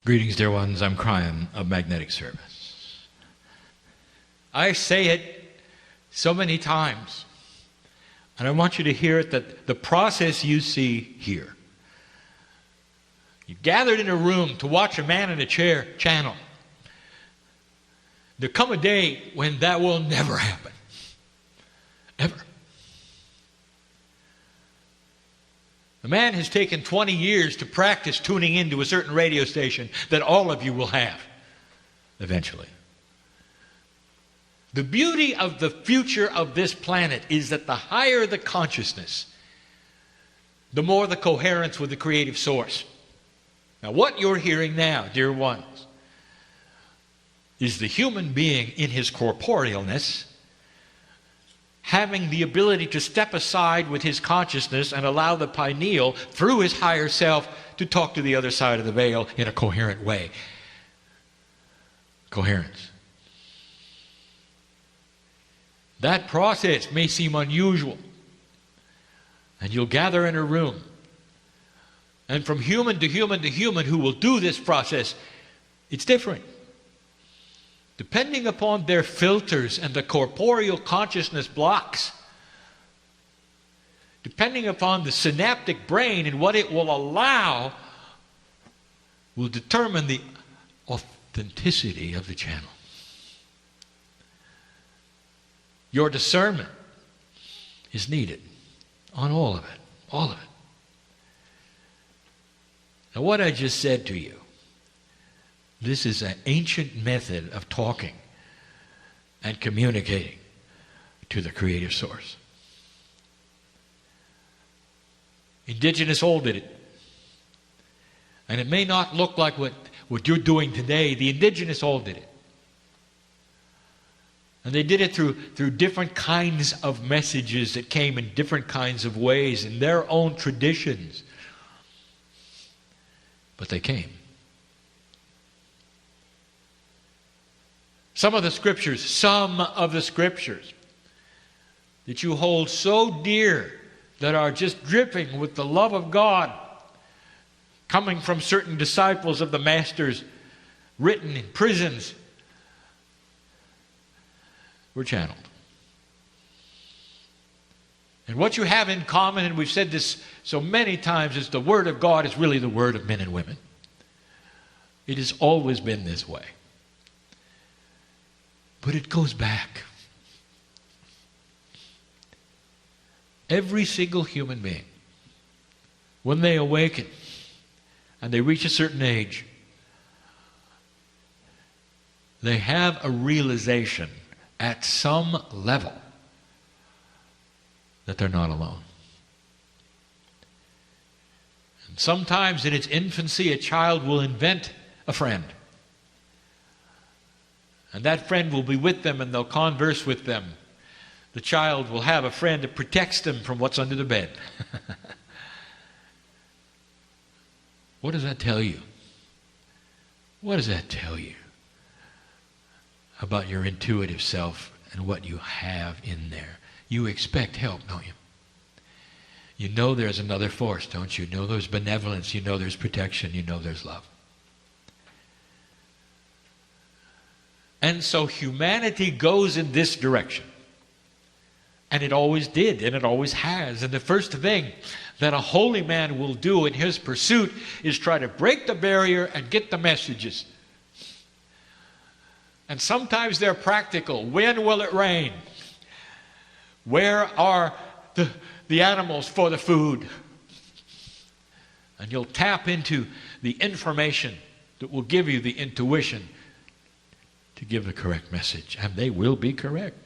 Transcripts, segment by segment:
Greetings, dear ones. I'm Kryon of Magnetic Service. I say it so many times, and I want you to hear it, that the process you see here. You gathered in a room to watch a man in a chair channel. There come a day when that will never happen. Ever. The man has taken 20 years to practice tuning into a certain radio station that all of you will have eventually. The beauty of the future of this planet is that the higher the consciousness, the more the coherence with the creative source. Now, what you're hearing now, dear ones, is the human being in his corporealness having the ability to step aside with his consciousness and allow the pineal, through his higher self, to talk to the other side of the veil in a coherent way. Coherence. That process may seem unusual, and you'll gather in a room, and from human to human to human who will do this process, it's different. Depending upon their filters and the corporeal consciousness blocks, depending upon the synaptic brain and what it will allow, will determine the authenticity of the channel. Your discernment is needed on all of it. All of it. Now, what I just said to you, this is an ancient method of talking and communicating to the creative source. Indigenous old did it. And it may not look like what you're doing today. The indigenous old did it. And they did it through different kinds of messages that came in different kinds of ways in their own traditions. But they came. Some of the scriptures that you hold so dear, that are just dripping with the love of God, coming from certain disciples of the Masters, written in prisons, were channeled. And what you have in common, and we've said this so many times, is the Word of God is really the Word of men and women. It has always been this way. But it goes back. Every single human being, when they awaken and they reach a certain age, they have a realization at some level that they're not alone. And sometimes in its infancy, a child will invent a friend. And that friend will be with them and they'll converse with them. The child will have a friend that protects them from what's under the bed. What does that tell you? What does that tell you about your intuitive self and what you have in there? You expect help, don't you? You know there's another force, don't you? You know there's benevolence. You know there's protection. You know there's love. And so humanity goes in this direction. And it always did, and it always has. And the first thing that a holy man will do in his pursuit is try to break the barrier and get the messages. And sometimes they're practical. When will it rain? Where are the animals for the food? And you'll tap into the information that will give you the intuition to give the correct message. And they will be correct.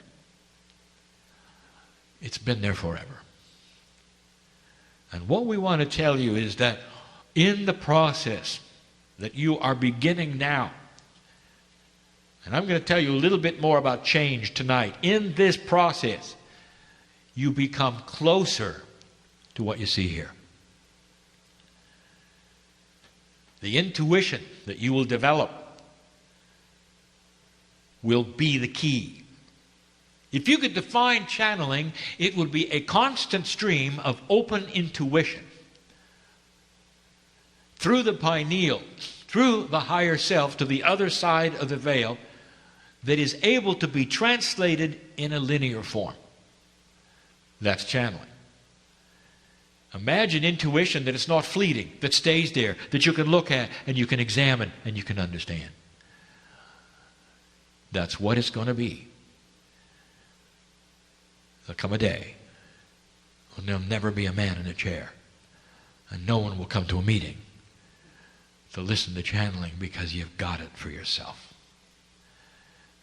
It's been there forever. And what we want to tell you is that in the process that you are beginning now, and I'm going to tell you a little bit more about change tonight. In this process, you become closer to what you see here. The intuition that you will develop will be the key. If you could define channeling, it would be a constant stream of open intuition through the pineal, through the higher self to the other side of the veil that is able to be translated in a linear form. That's channeling. Imagine intuition that it's not fleeting, that stays there, that you can look at and you can examine and you can understand. That's what it's going to be. There'll come a day when there'll never be a man in a chair, and no one will come to a meeting to listen to channeling because you've got it for yourself.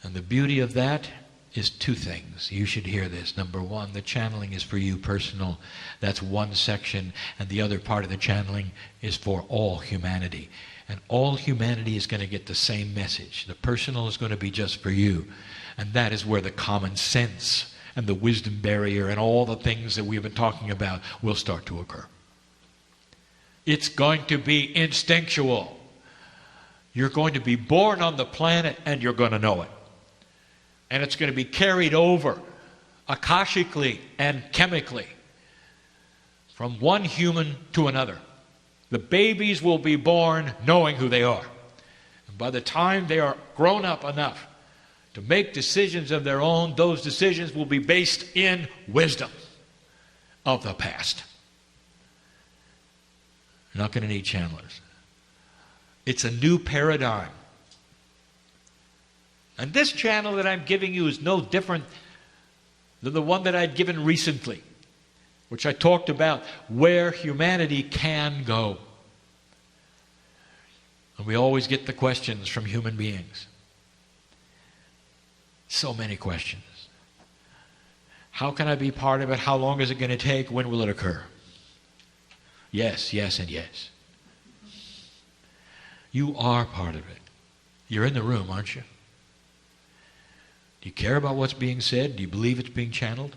And the beauty of that is two things. You should hear this. Number one, the channeling is for you personal. That's one section. And the other part of the channeling is for all humanity. And all humanity is going to get the same message. The personal is going to be just for you. And that is where the common sense and the wisdom barrier and all the things that we've been talking about will start to occur. It's going to be instinctual. You're going to be born on the planet and you're going to know it. And it's going to be carried over akashically and chemically from one human to another. The babies will be born knowing who they are. And by the time they are grown up enough to make decisions of their own, those decisions will be based in wisdom of the past. You're not going to need channelers. It's a new paradigm. And this channel that I'm giving you is no different than the one that I'd given recently, which I talked about where humanity can go. And we always get the questions from human beings. So many questions. How can I be part of it? How long is it going to take? When will it occur? Yes, yes, and yes. You are part of it. You're in the room, aren't you? Do you care about what's being said? Do you believe it's being channeled?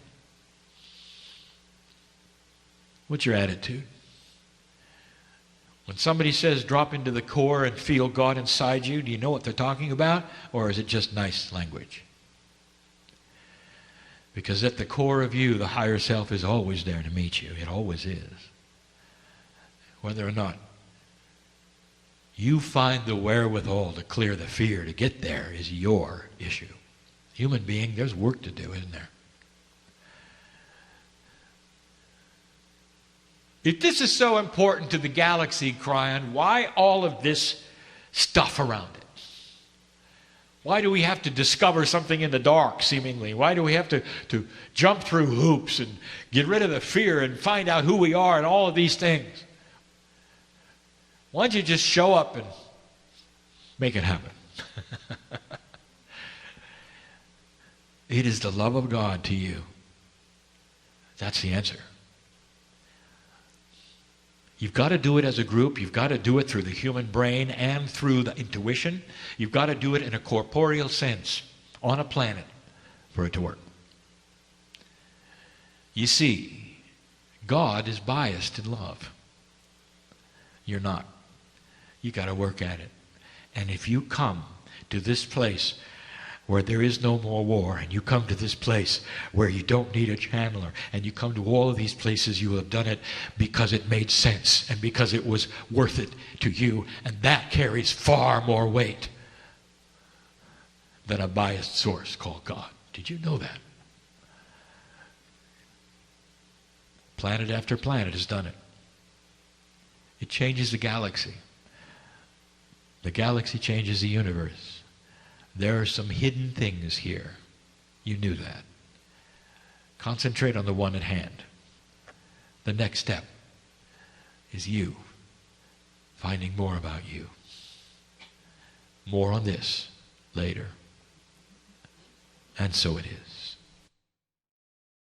What's your attitude? When somebody says drop into the core and feel God inside you, do you know what they're talking about? Or is it just nice language? Because at the core of you, the higher self is always there to meet you. It always is. Whether or not you find the wherewithal to clear the fear to get there is your issue. Human being, there's work to do, isn't there? If this is so important to the galaxy, Kryon, why all of this stuff around it? Why do we have to discover something in the dark, seemingly? Why do we have to jump through hoops and get rid of the fear and find out who we are and all of these things? Why don't you just show up and make it happen? It is the love of God to you. That's the answer. You've got to do it as a group. You've got to do it through the human brain and through the intuition. You've got to do it in a corporeal sense on a planet for it to work. You see, God is biased in love. You're not. You've got to work at it. And if you come to this place where there is no more war, and you come to this place where you don't need a channeler, and you come to all of these places, you have done it because it made sense and because it was worth it to you, and that carries far more weight than a biased source called God. Did you know that? Planet after planet has done it. It changes the galaxy. The galaxy changes the universe. There are some hidden things here. You knew that. Concentrate on the one at hand. The next step is you finding more about you. More on this later. And so it is.